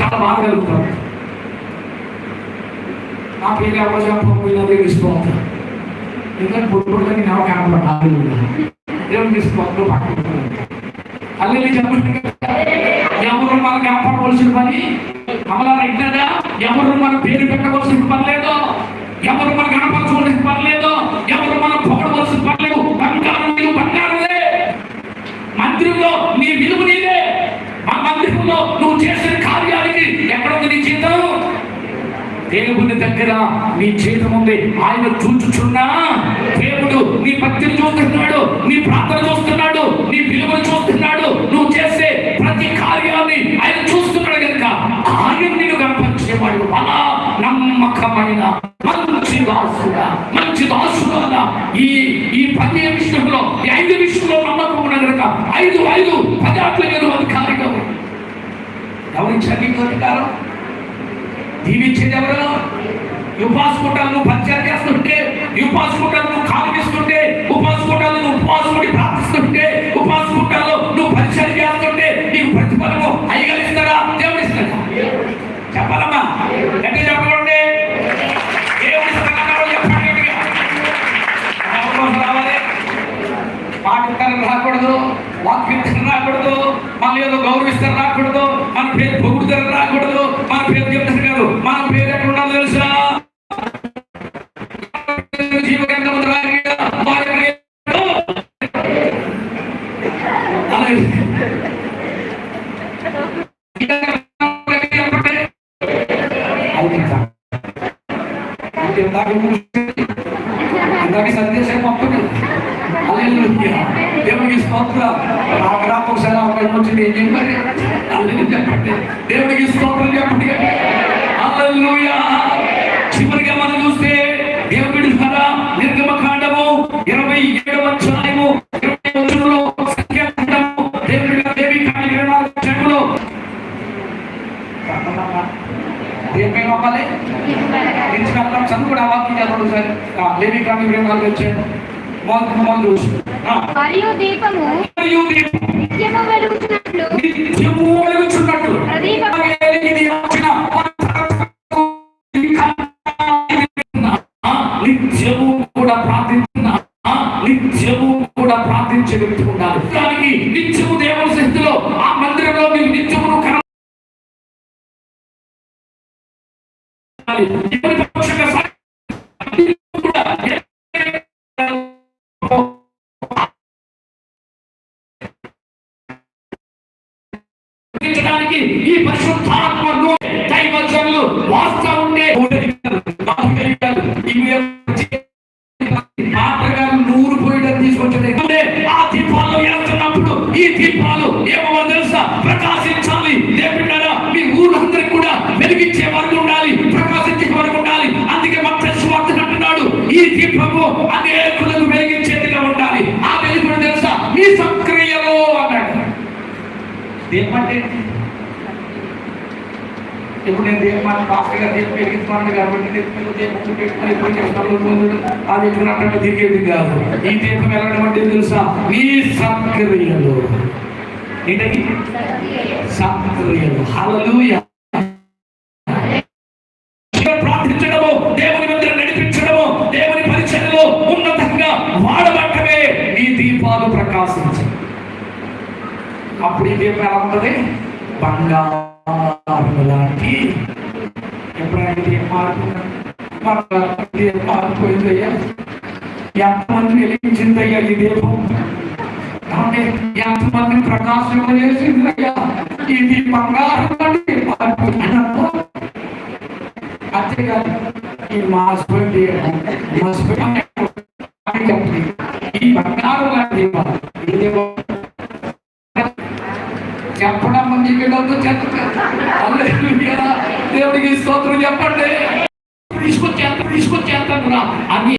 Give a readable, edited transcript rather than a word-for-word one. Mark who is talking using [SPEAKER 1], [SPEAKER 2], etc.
[SPEAKER 1] చాలా బాధ కలుగుతాం. నా పేరు ఎవరు చెప్పకపోయినా తెలుసుకోవాలి. ఎందుకంటే పొట్టుకుంటే నేను ఎవరు కనపడాలి దేవుని తీసుకోవద్దు పక్కన అల్లి చెప్పండి. ఎవరు మనకు కాపాడవలసిన పని అమలా అయినదా? ఎవరు మన పేరు పెట్టవలసిన పని లేదు, ఎవరు మన కనపరచవలసిన పని లేదు, ఎవరు మనం పొగడవలసిన పని లేదు. బంగారం నీవు బంగారమే, మందిరంలో నీ విలువ నీదే. ఆ మందిరంలో నువ్వు చేసిన కార్యానికి ఎక్కడుంది నీ జీతం? దేవుని దగ్గర నీ జీతం ఉంది. ఆయన చూచుచున్నా దేవుడు నీ భక్తిని చూస్తున్నాడు, నీ ప్రార్థన చూస్తున్నాడు, నీ విలువను చూస్తున్నాడు, నువ్వు చేసే ప్రతి కార్యాన్ని ఆయన చూస్తున్నాడు. కనుక ఆయన నేను కనపరిచేవాడు అలా నమ్మకమైన మంచి దాసుడా, మంచి దాసుడా. ఈ 10 విషయంలో, ఈ 5 విషయంలో నమ్మకం ఉన్న కనుక 5 10 అధికారిగా ఎవరిచ్చారు నీకు అధికారం? దీవించేది ఎవరు? ఉపాసకుంటాను నువ్వు పరిచయం చేస్తుంటే, ఉపాసకుంటాను నువ్వు కాలుపిస్తుంటే, ఉపాసకుంటాను నువ్వు ఉపవాసముడి ప్రార్థిస్తుంటే, ఉపాసకుంటాను నువ్వు పరిచయం చేస్తుంటే నీకు ప్రతిఫలము అయ్యగలిస్తారా? దేవుడు ఇస్తాడా? చెప్పాలమ్మా, ఎక్కడ చెప్పకండి. పాటిస్తారు రాకూడదు, వాక్యం రాకూడదు, మళ్ళీ ఏదో గౌరవిస్తారు రాకూడదు, మన పేరు పొగుడుతారు రాకూడదు, మన పేరు చెప్తారు కాదు. మన పేరు ఎక్కడ ఉండాలో తెలుసా? సందేశం పంపుతుంది. దేవుడికి స్తోత్రం. ఒకసారి అవకాశం వచ్చింది ఏం చెప్పండి? చెప్పండి దేవుడికి స్తోత్రం చెప్పండి. హల్లెలూయా. చివరిగా మనం చూస్తే దేవుడి ద్వారా నిర్గమకాండము 27వ అధ్యాయము 20వ వచనంలో సంఖ్యాకాండము దేవుడి దేవి కాండ 24వ అధ్యాయంలో దేనిపై నమ్మాలి? చదువు కూడా వాక్యం చదవడం సార్. లేవి కాండ 24 వచ్చాను
[SPEAKER 2] మరియు దీపము నిత్యము వెలుగుచున్నట్లు
[SPEAKER 1] నిత్యము కూడా ప్రార్థించే వ్యక్తి ఉండాలి. దానికి నిత్యము దేవుని శక్తిలో ఆ మందిరంలో నీకు నిత్యము ఈ పరిశుద్ధాత్మను దైవజనులు వాస్తవం ఉండే పాత్రగారు నూరు పోయిటని తీసుకొచ్చాడు. ఆ దీపాలు వేస్తున్నప్పుడు ఈ దీపాలు ఏమో తెలుసా? ప్రకాశించాలి. దేవుడారా, మీ ఊరందరికి కూడా వెలిగించే వరకు ఉండాలి, ప్రకాశించే వరకు ఉండాలి. అందుకే మత్తయి అంటున్నాడు, ఈ దీపము అనేకులకు వెలిగించేదిగా ఉండాలి. ఆ వెలుగును తెలుసా? మీ సక్రియలో అన్నాడు. దేమంటే ఇప్పుడు నేను దేవమాన పాస్టర్ గారు దీపం వెలిగిస్తున్నాను కాబట్టి ఆ దీపం అక్కడ తిరిగేది కాదు. ఈ దీపం వెళ్ళడం అంటే తెలుసా? మీ సక్రియలు. ఏంటది? సక్రియలు. హల్లెలూయా. ప్రార్థించడము, దేవుని మందిరం నడిపించడము, దేవుని పరిచర్యలో ఉన్నతంగా వాడబట్టమే నీ దీపాలు ప్రకాశించు. అప్పుడు ఈ దీపం ఎలా ఉంటుంది? బంగారం లాంటి. ఎప్పుడైనా మారిపోయిందయ్యా, ఎంతమంది వెలిగించిందయ్యా ఈ దీపం, ఎంతమంది ప్రకాశం చేసిందయ్యా ఇది బంగారం లాంటి మారిపోయింది. అంతేకాదు ఈ మాసిపోయింది ఈ బంగారం లాంటి చెప్పడం మంది దేవుడికి స్తోత్రం చెప్పండి. తీసుకొచ్చేస్తాను అని